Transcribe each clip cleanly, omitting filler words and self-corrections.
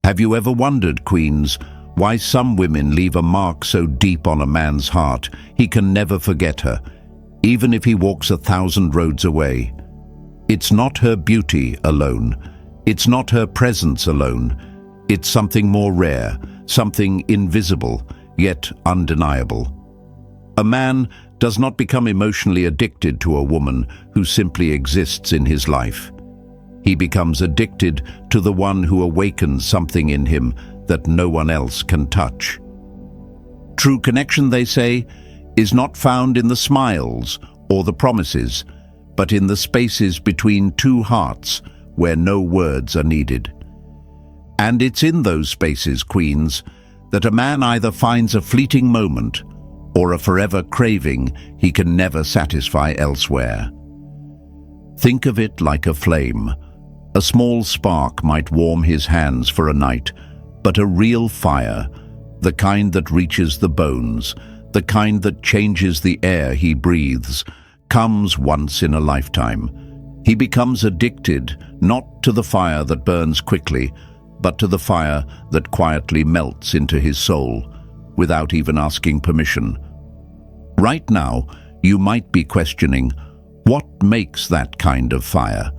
Have you ever wondered, queens, why some women leave a mark so deep on a man's heart he can never forget her, even if he walks 1,000 roads away? It's not her beauty alone. It's not her presence alone. It's something more rare, something invisible, yet undeniable. A man does not become emotionally addicted to a woman who simply exists in his life. He becomes addicted to the one who awakens something in him that no one else can touch. True connection, they say, is not found in the smiles or the promises, but in the spaces between two hearts where no words are needed. And it's in those spaces, queens, that a man either finds a fleeting moment or a forever craving he can never satisfy elsewhere. Think of it like a flame. A small spark might warm his hands for a night, but a real fire, the kind that reaches the bones, the kind that changes the air he breathes, comes once in a lifetime. He becomes addicted not to the fire that burns quickly, but to the fire that quietly melts into his soul without even asking permission. Right now, you might be questioning, what makes that kind of fire?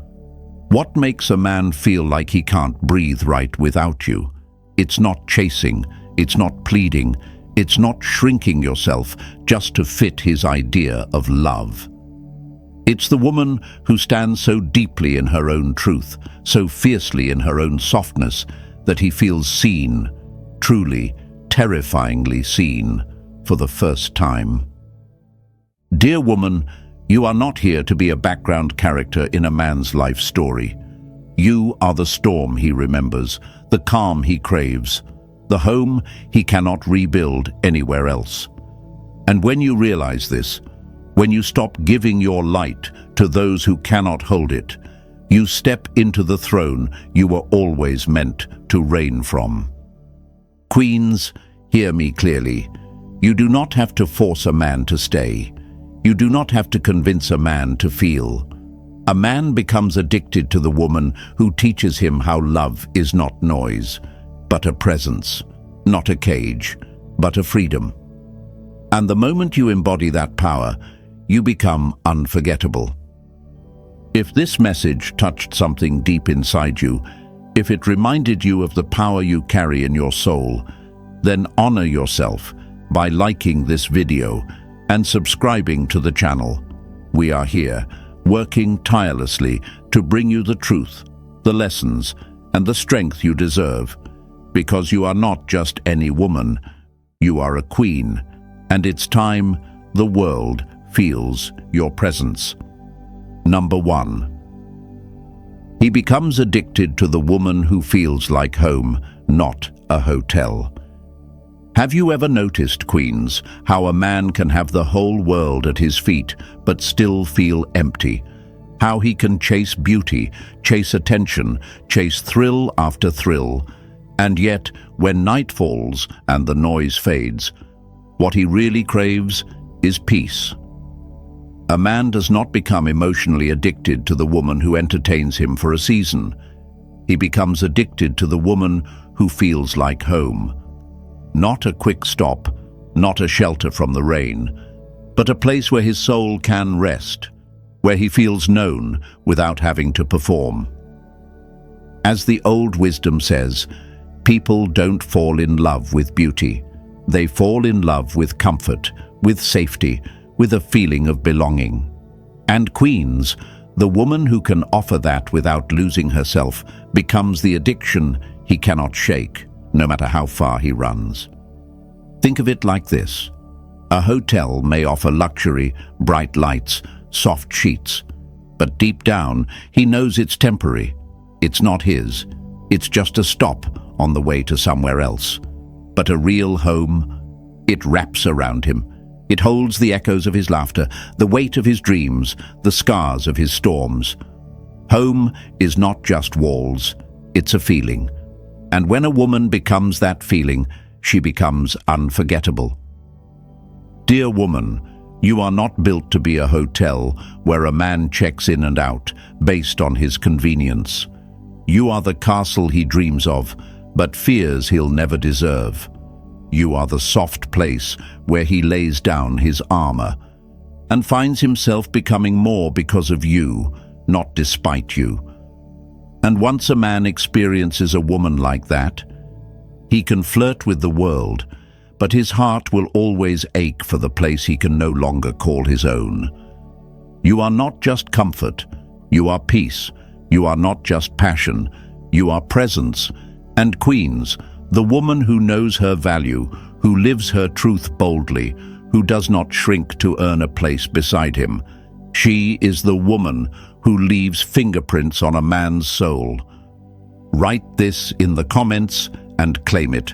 What makes a man feel like he can't breathe right without you? It's not chasing, it's not pleading, it's not shrinking yourself just to fit his idea of love. It's the woman who stands so deeply in her own truth, so fiercely in her own softness, that he feels seen, truly, terrifyingly seen, for the first time. Dear woman, you are not here to be a background character in a man's life story. You are the storm he remembers, the calm he craves, the home he cannot rebuild anywhere else. And when you realize this, when you stop giving your light to those who cannot hold it, you step into the throne you were always meant to reign from. Queens, hear me clearly. You do not have to force a man to stay. You do not have to convince a man to feel. A man becomes addicted to the woman who teaches him how love is not noise, but a presence, not a cage, but a freedom. And the moment you embody that power, you become unforgettable. If this message touched something deep inside you, if it reminded you of the power you carry in your soul, then honor yourself by liking this video and subscribing to the channel. We are here, working tirelessly to bring you the truth, the lessons, and the strength you deserve, because you are not just any woman, you are a queen, and it's time the world feels your presence. Number 1. He becomes addicted to the woman who feels like home, not a hotel. Have you ever noticed, queens, how a man can have the whole world at his feet but still feel empty? How he can chase beauty, chase attention, chase thrill after thrill, and yet, when night falls and the noise fades, what he really craves is peace. A man does not become emotionally addicted to the woman who entertains him for a season. He becomes addicted to the woman who feels like home. Not a quick stop, not a shelter from the rain, but a place where his soul can rest, where he feels known without having to perform. As the old wisdom says, people don't fall in love with beauty. They fall in love with comfort, with safety, with a feeling of belonging. And queens, the woman who can offer that without losing herself, becomes the addiction he cannot shake, no matter how far he runs. Think of it like this. A hotel may offer luxury, bright lights, soft sheets, but deep down, he knows it's temporary. It's not his. It's just a stop on the way to somewhere else. But a real home, it wraps around him. It holds the echoes of his laughter, the weight of his dreams, the scars of his storms. Home is not just walls, it's a feeling. And when a woman becomes that feeling, she becomes unforgettable. Dear woman, you are not built to be a hotel where a man checks in and out based on his convenience. You are the castle he dreams of, but fears he'll never deserve. You are the soft place where he lays down his armor and finds himself becoming more because of you, not despite you. And once a man experiences a woman like that, he can flirt with the world, but his heart will always ache for the place he can no longer call his own. You are not just comfort, you are peace. You are not just passion, you are presence. And queens, the woman who knows her value, who lives her truth boldly, who does not shrink to earn a place beside him. She is the woman who leaves fingerprints on a man's soul. Write this in the comments and claim it.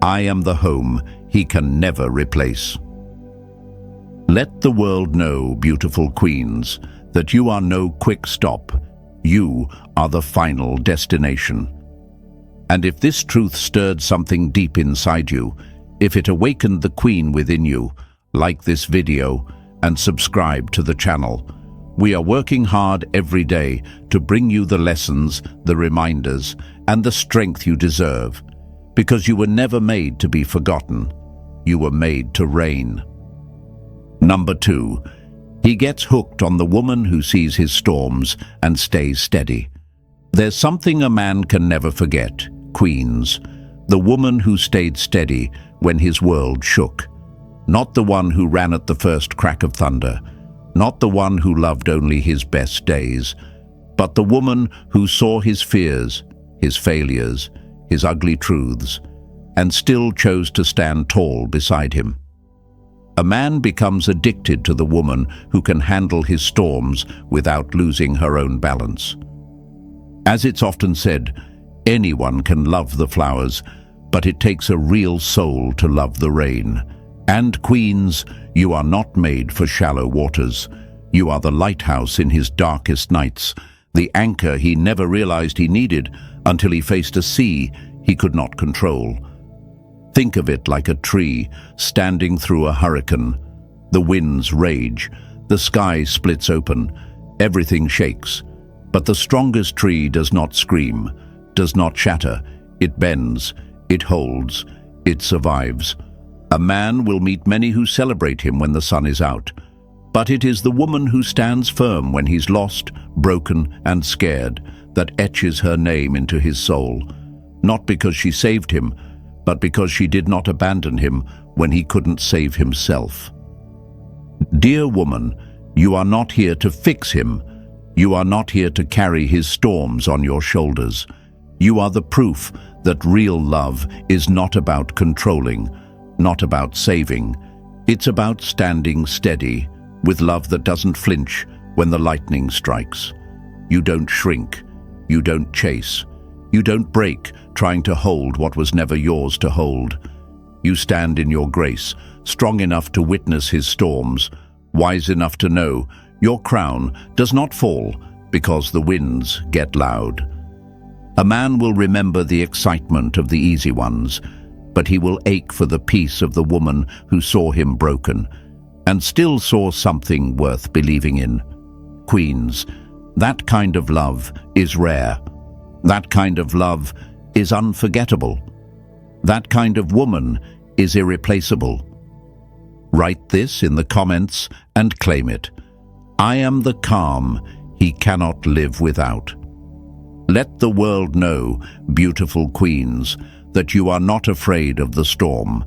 I am the home he can never replace. Let the world know, beautiful queens, that you are no quick stop. You are the final destination. And if this truth stirred something deep inside you, if it awakened the queen within you, like this video and subscribe to the channel. We are working hard every day to bring you the lessons, the reminders, and the strength you deserve. Because you were never made to be forgotten. You were made to reign. Number 2. He gets hooked on the woman who sees his storms and stays steady. There's something a man can never forget, queens. The woman who stayed steady when his world shook. Not the one who ran at the first crack of thunder. Not the one who loved only his best days. But the woman who saw his fears, his failures, his ugly truths, and still chose to stand tall beside him. A man becomes addicted to the woman who can handle his storms without losing her own balance. As it's often said, anyone can love the flowers, but it takes a real soul to love the rain. And queens, you are not made for shallow waters. You are the lighthouse in his darkest nights, the anchor he never realized he needed until he faced a sea he could not control. Think of it like a tree standing through a hurricane. The winds rage, the sky splits open, everything shakes. But the strongest tree does not scream, does not shatter. It bends, it holds, it survives. A man will meet many who celebrate him when the sun is out. But it is the woman who stands firm when he's lost, broken, and scared that etches her name into his soul. Not because she saved him, but because she did not abandon him when he couldn't save himself. Dear woman, you are not here to fix him. You are not here to carry his storms on your shoulders. You are the proof that real love is not about controlling, not about saving. It's about standing steady, with love that doesn't flinch when the lightning strikes. You don't shrink, you don't chase, you don't break trying to hold what was never yours to hold. You stand in your grace, strong enough to witness his storms, wise enough to know your crown does not fall because the winds get loud. A man will remember the excitement of the easy ones, but he will ache for the peace of the woman who saw him broken and still saw something worth believing in. Queens, that kind of love is rare. That kind of love is unforgettable. That kind of woman is irreplaceable. Write this in the comments and claim it. I am the calm he cannot live without. Let the world know, beautiful queens, that you are not afraid of the storm.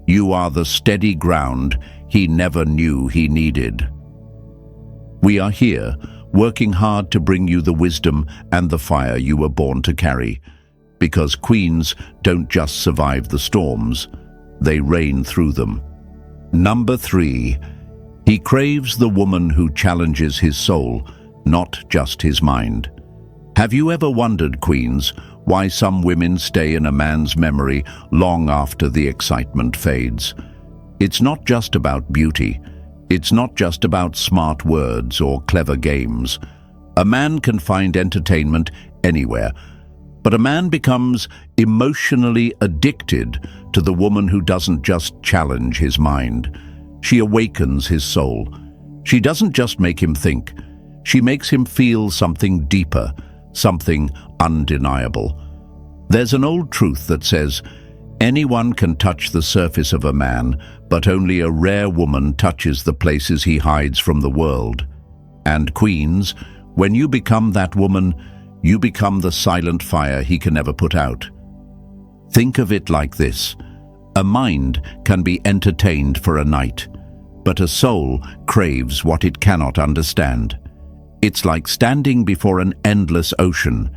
You are the steady ground he never knew he needed. We are here, working hard to bring you the wisdom and the fire you were born to carry. Because queens don't just survive the storms, they reign through them. Number 3. He craves the woman who challenges his soul, not just his mind. Have you ever wondered, queens, why some women stay in a man's memory long after the excitement fades? It's not just about beauty. It's not just about smart words or clever games. A man can find entertainment anywhere, but a man becomes emotionally addicted to the woman who doesn't just challenge his mind. She awakens his soul. She doesn't just make him think. She makes him feel something deeper, something undeniable. There's an old truth that says, anyone can touch the surface of a man, but only a rare woman touches the places he hides from the world. And queens, when you become that woman, you become the silent fire he can never put out. Think of it like this. A mind can be entertained for a night, but a soul craves what it cannot understand. It's like standing before an endless ocean.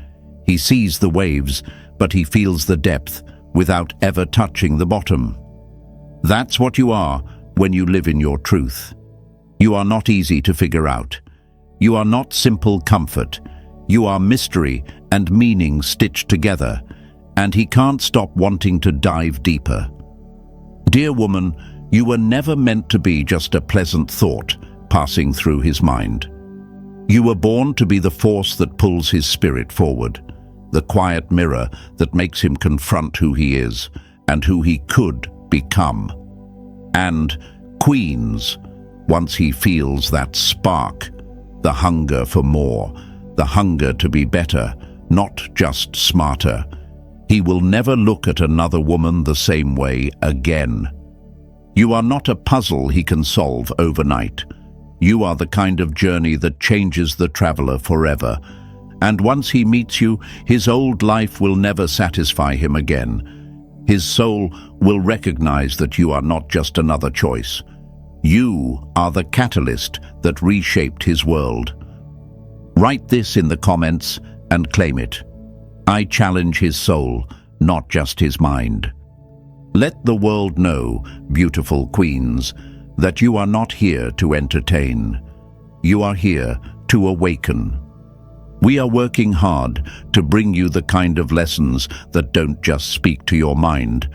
He sees the waves, but he feels the depth without ever touching the bottom. That's what you are when you live in your truth. You are not easy to figure out. You are not simple comfort. You are mystery and meaning stitched together, and he can't stop wanting to dive deeper. Dear woman, you were never meant to be just a pleasant thought passing through his mind. You were born to be the force that pulls his spirit forward, the quiet mirror that makes him confront who he is and who he could become. And queens, once he feels that spark, the hunger for more, the hunger to be better, not just smarter, he will never look at another woman the same way again. You are not a puzzle he can solve overnight. You are the kind of journey that changes the traveler forever. And once he meets you, his old life will never satisfy him again. His soul will recognize that you are not just another choice. You are the catalyst that reshaped his world. Write this in the comments and claim it. I challenge his soul, not just his mind. Let the world know, beautiful queens, that you are not here to entertain. You are here to awaken. We are working hard to bring you the kind of lessons that don't just speak to your mind,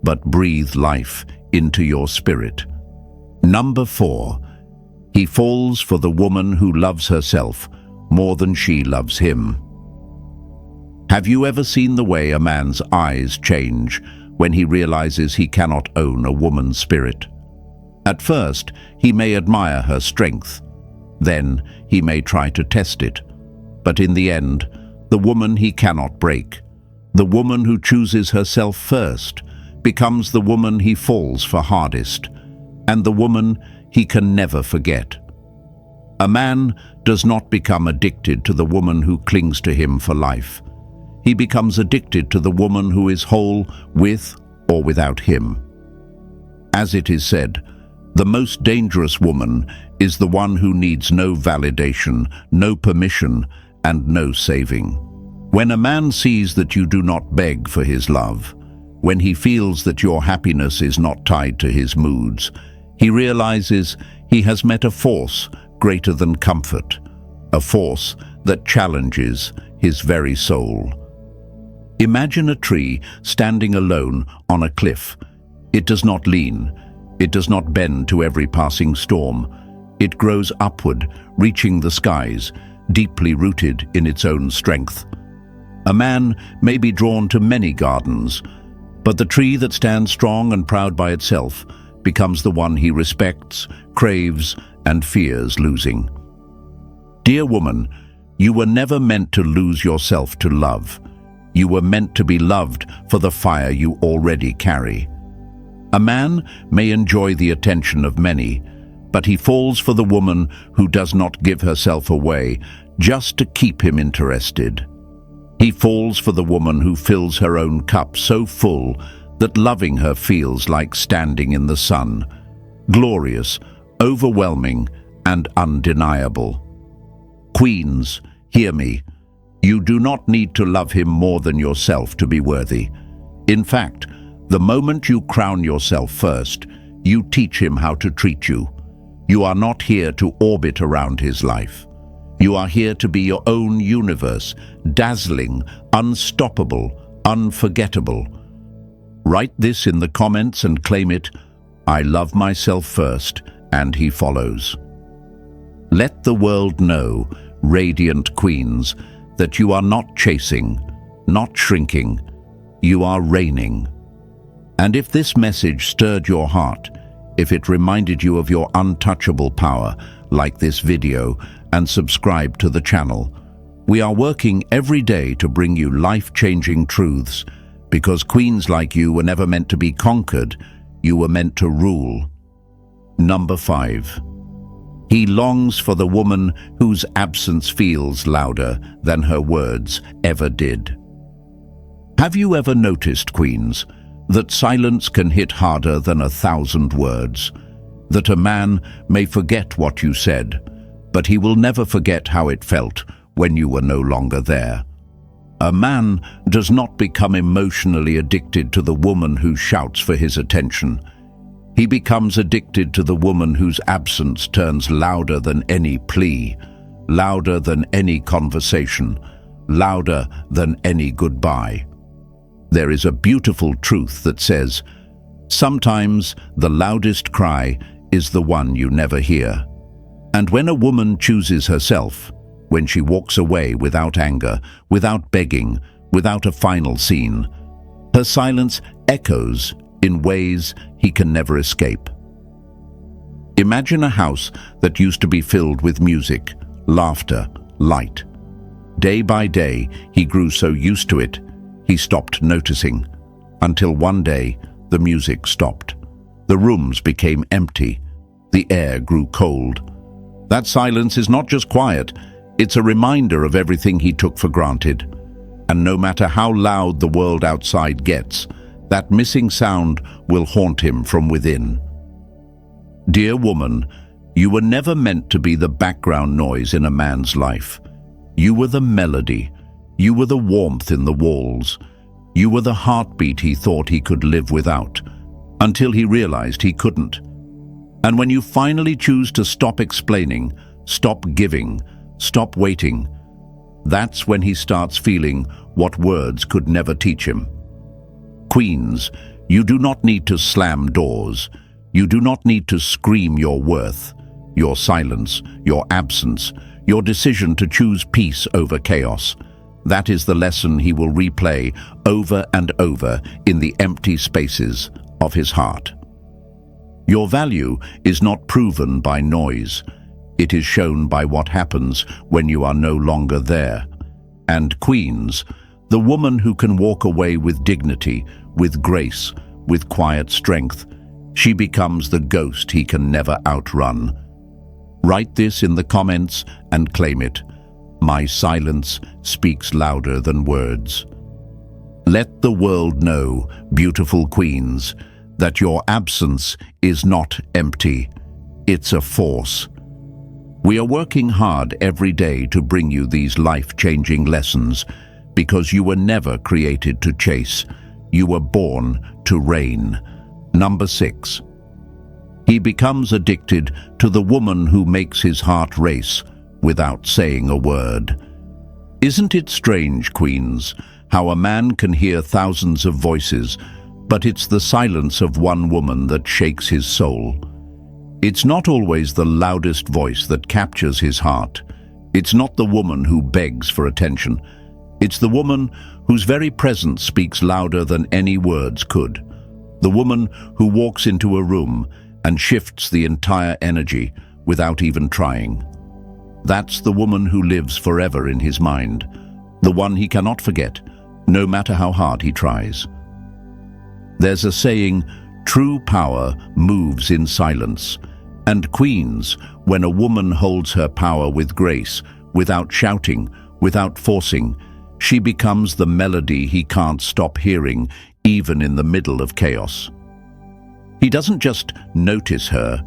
but breathe life into your spirit. Number 4. He falls for the woman who loves herself more than she loves him. Have you ever seen the way a man's eyes change when he realizes he cannot own a woman's spirit? At first, he may admire her strength. Then, he may try to test it. But in the end, the woman he cannot break, the woman who chooses herself first, becomes the woman he falls for hardest, and the woman he can never forget. A man does not become addicted to the woman who clings to him for life. He becomes addicted to the woman who is whole with or without him. As it is said, the most dangerous woman is the one who needs no validation, no permission, and no saving. When a man sees that you do not beg for his love, when he feels that your happiness is not tied to his moods, he realizes he has met a force greater than comfort, a force that challenges his very soul. Imagine a tree standing alone on a cliff. It does not lean. It does not bend to every passing storm. It grows upward, reaching the skies, deeply rooted in its own strength. A man may be drawn to many gardens, but the tree that stands strong and proud by itself becomes the one he respects, craves, and fears losing. Dear woman, you were never meant to lose yourself to love. You were meant to be loved for the fire you already carry. A man may enjoy the attention of many, but he falls for the woman who does not give herself away just to keep him interested. He falls for the woman who fills her own cup so full that loving her feels like standing in the sun, glorious, overwhelming, and undeniable. Queens, hear me. You do not need to love him more than yourself to be worthy. In fact, the moment you crown yourself first, you teach him how to treat you. You are not here to orbit around his life. You are here to be your own universe, dazzling, unstoppable, unforgettable. Write this in the comments and claim it. I love myself first, and he follows. Let the world know, radiant queens, that you are not chasing, not shrinking. You are reigning. And if this message stirred your heart, if it reminded you of your untouchable power, like this video and subscribe to the channel. We are working every day to bring you life-changing truths, because queens like you were never meant to be conquered, you were meant to rule. Number 5. He longs for the woman whose absence feels louder than her words ever did. Have you ever noticed, queens, that silence can hit harder than 1,000 words? That a man may forget what you said, but he will never forget how it felt when you were no longer there. A man does not become emotionally addicted to the woman who shouts for his attention. He becomes addicted to the woman whose absence turns louder than any plea, louder than any conversation, louder than any goodbye. There is a beautiful truth that says, sometimes the loudest cry is the one you never hear. And when a woman chooses herself, when she walks away without anger, without begging, without a final scene, her silence echoes in ways he can never escape. Imagine a house that used to be filled with music, laughter, light. Day by day, he grew so used to it, he stopped noticing, until one day the music stopped. The rooms became empty. The air grew cold. That silence is not just quiet, it's a reminder of everything he took for granted. And no matter how loud the world outside gets, that missing sound will haunt him from within. Dear woman, you were never meant to be the background noise in a man's life. You were the melody. You were the warmth in the walls. You were the heartbeat he thought he could live without, until he realized he couldn't. And when you finally choose to stop explaining, stop giving, stop waiting, that's when he starts feeling what words could never teach him. Queens, you do not need to slam doors. You do not need to scream your worth, your silence, your absence, your decision to choose peace over chaos. That is the lesson he will replay over and over in the empty spaces of his heart. Your value is not proven by noise. It is shown by what happens when you are no longer there. And queens, the woman who can walk away with dignity, with grace, with quiet strength, she becomes the ghost he can never outrun. Write this in the comments and claim it. My silence speaks louder than words. Let the world know, beautiful queens, that your absence is not empty. It's a force. We are working hard every day to bring you these life-changing lessons, because you were never created to chase. You were born to reign. Number 6. He becomes addicted to the woman who makes his heart race without saying a word. Isn't it strange, queens, how a man can hear thousands of voices, but it's the silence of one woman that shakes his soul? It's not always the loudest voice that captures his heart. It's not the woman who begs for attention. It's the woman whose very presence speaks louder than any words could. The woman who walks into a room and shifts the entire energy without even trying. That's the woman who lives forever in his mind, the one he cannot forget, no matter how hard he tries. There's a saying, true power moves in silence. And queens, when a woman holds her power with grace, without shouting, without forcing, she becomes the melody he can't stop hearing, even in the middle of chaos. He doesn't just notice her,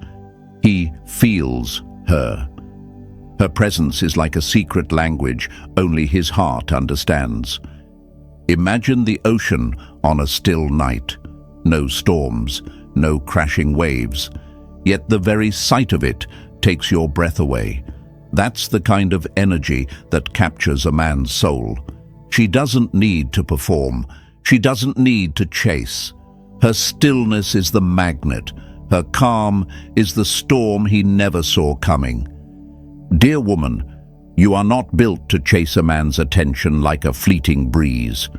he feels her. Her presence is like a secret language only his heart understands. Imagine the ocean on a still night. No storms, no crashing waves. Yet the very sight of it takes your breath away. That's the kind of energy that captures a man's soul. She doesn't need to perform. She doesn't need to chase. Her stillness is the magnet. Her calm is the storm he never saw coming. Dear woman, you are not built to chase a man's attention like a fleeting breeze.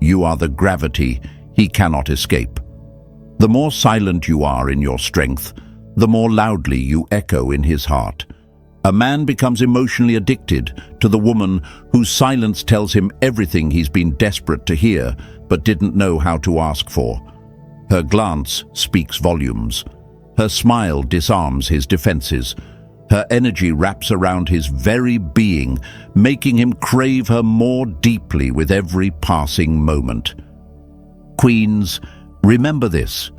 You are the gravity he cannot escape. The more silent you are in your strength, the more loudly you echo in his heart. A man becomes emotionally addicted to the woman whose silence tells him everything he's been desperate to hear but didn't know how to ask for. Her glance speaks volumes. Her smile disarms his defenses. Her energy wraps around his very being, making him crave her more deeply with every passing moment. Queens, remember this.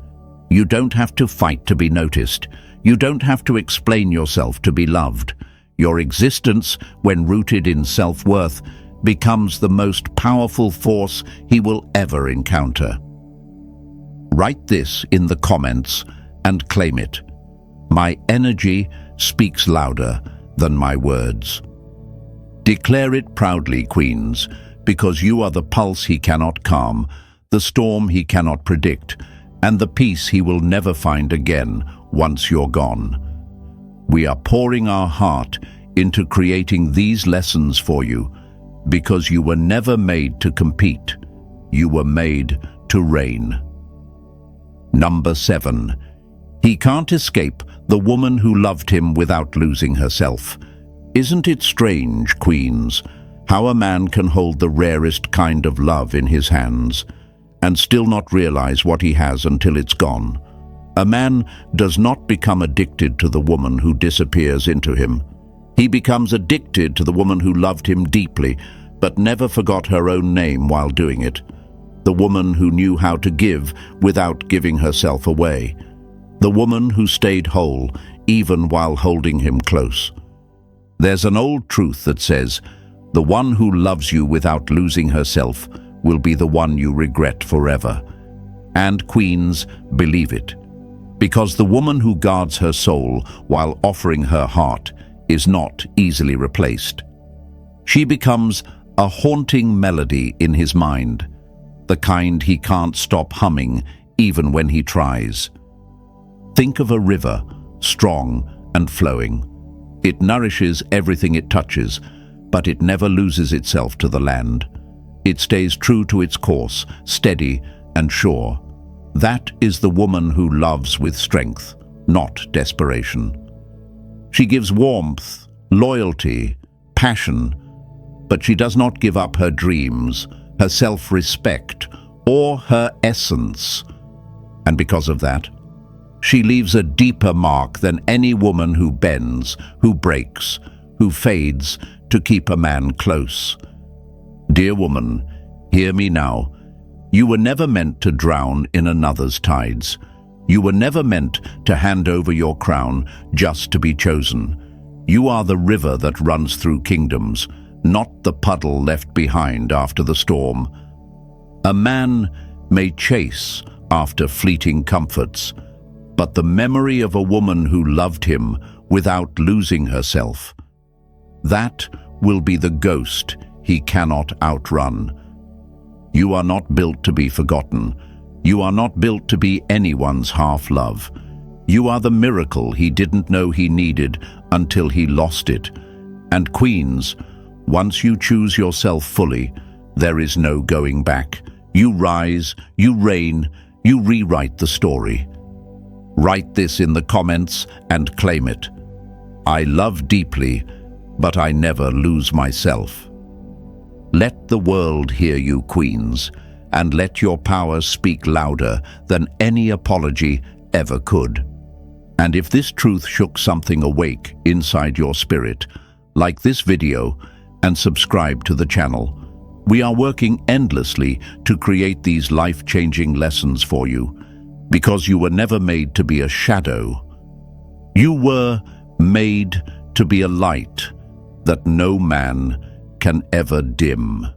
You don't have to fight to be noticed. You don't have to explain yourself to be loved. Your existence, when rooted in self-worth, becomes the most powerful force he will ever encounter. Write this in the comments and claim it. My energy speaks louder than my words. Declare it proudly, queens, because you are the pulse he cannot calm, the storm he cannot predict, and the peace he will never find again once you're gone. We are pouring our heart into creating these lessons for you because you were never made to compete. You were made to reign. Number 7. He can't escape the woman who loved him without losing herself. Isn't it strange, queens, how a man can hold the rarest kind of love in his hands and still not realize what he has until it's gone? A man does not become addicted to the woman who disappears into him. He becomes addicted to the woman who loved him deeply, but never forgot her own name while doing it. The woman who knew how to give without giving herself away. The woman who stayed whole even while holding him close. There's an old truth that says, the one who loves you without losing herself will be the one you regret forever. And queens, believe it. Because the woman who guards her soul while offering her heart is not easily replaced. She becomes a haunting melody in his mind, the kind he can't stop humming even when he tries. Think of a river, strong and flowing. It nourishes everything it touches, but it never loses itself to the land. It stays true to its course, steady and sure. That is the woman who loves with strength, not desperation. She gives warmth, loyalty, passion, but she does not give up her dreams, her self-respect, or her essence. And because of that, she leaves a deeper mark than any woman who bends, who breaks, who fades to keep a man close. Dear woman, hear me now. You were never meant to drown in another's tides. You were never meant to hand over your crown just to be chosen. You are the river that runs through kingdoms, not the puddle left behind after the storm. A man may chase after fleeting comforts, but the memory of a woman who loved him without losing herself, that will be the ghost he cannot outrun. You are not built to be forgotten. You are not built to be anyone's half-love. You are the miracle he didn't know he needed until he lost it. And queens, once you choose yourself fully, there is no going back. You rise, you reign, you rewrite the story. Write this in the comments and claim it. I love deeply, but I never lose myself. Let the world hear you, queens, and let your power speak louder than any apology ever could. And if this truth shook something awake inside your spirit, like this video and subscribe to the channel. We are working endlessly to create these life-changing lessons for you, because you were never made to be a shadow. You were made to be a light that no man can ever dim.